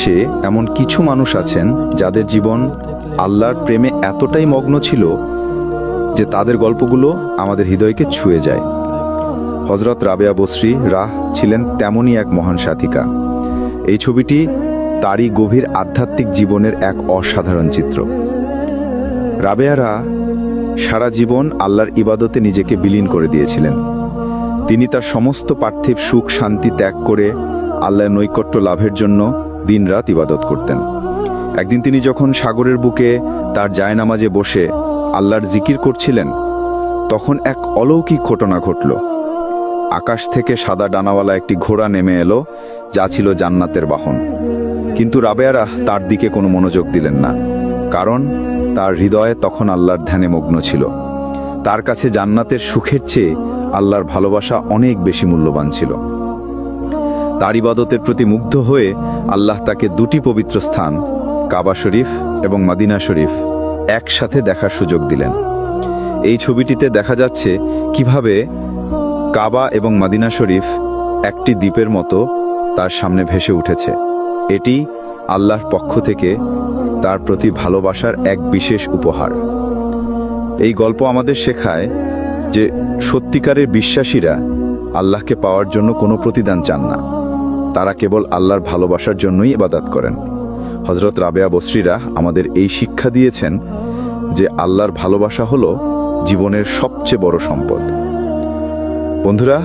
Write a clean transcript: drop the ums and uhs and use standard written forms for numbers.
সে এমন কিছু মানুষ আছেন যাদের জীবন আল্লাহর প্রেমে এতটাই মগ্ন ছিল যে তাদের গল্পগুলো আমাদের হৃদয়কে ছুঁয়ে যায়। হযরত রাবেয়া বসরি রাহ ছিলেন তেমনই এক মহান সাথিকা। এই ছবিটি তারই গভীর আধ্যাত্মিক জীবনের এক অসাধারণ চিত্র। রাবেয়া রাহ সারা জীবন আল্লাহর ইবাদতে নিজেকে বিলীন করে দিয়েছিলেন। তিনি তার সমস্ত পার্থিব সুখ শান্তি ত্যাগ করে আল্লাহর নৈকট্য লাভের জন্য দিনরাত ইবাদত করতেন। একদিন তিনি যখন সাগরের বুকে তার জায়নামাজে বসে আল্লাহর জিকির করছিলেন, তখন এক অলৌকিক ঘটনা ঘটল। আকাশ থেকে সাদা ডানাওয়ালা একটি ঘোড়া নেমে এলো, যা ছিল জান্নাতের বাহন। কিন্তু রাবেয়া রাহ তার দিকে কোনো মনোযোগ দিলেন না, কারণ তার হৃদয়ে তখন আল্লাহর ধ্যানে মগ্ন ছিল। তার কাছে জান্নাতের সুখের চেয়ে আল্লাহর ভালোবাসা অনেক বেশি মূল্যবান ছিল। তার ইবাদতের প্রতি মুগ্ধ হয়ে আল্লাহ তাকে দুটি পবিত্র স্থান, কাবা শরীফ এবং মদিনা শরীফ, একসাথে দেখার সুযোগ দিলেন। এই ছবিটিতে দেখা যাচ্ছে কিভাবে কাবা এবং মদিনা শরীফ একটি দ্বীপের মতো তার সামনে ভেসে উঠেছে। এটি আল্লাহর পক্ষ থেকে তার প্রতি ভালোবাসার এক বিশেষ উপহার। এই গল্প আমাদের শেখায় যে সত্যিকারের বিশ্বাসীরা আল্লাহকে পাওয়ার জন্য কোনো প্রতিদান চান না, তারা কেবল আল্লাহর ভালোবাসার জন্যই ইবাদত করেন। হযরত রাবেয়া বসরি রাহ আমাদের এই শিক্ষা দিয়েছেন যে আল্লাহর ভালোবাসা হলো জীবনের সবচেয়ে বড় সম্পদ। বন্ধুরা,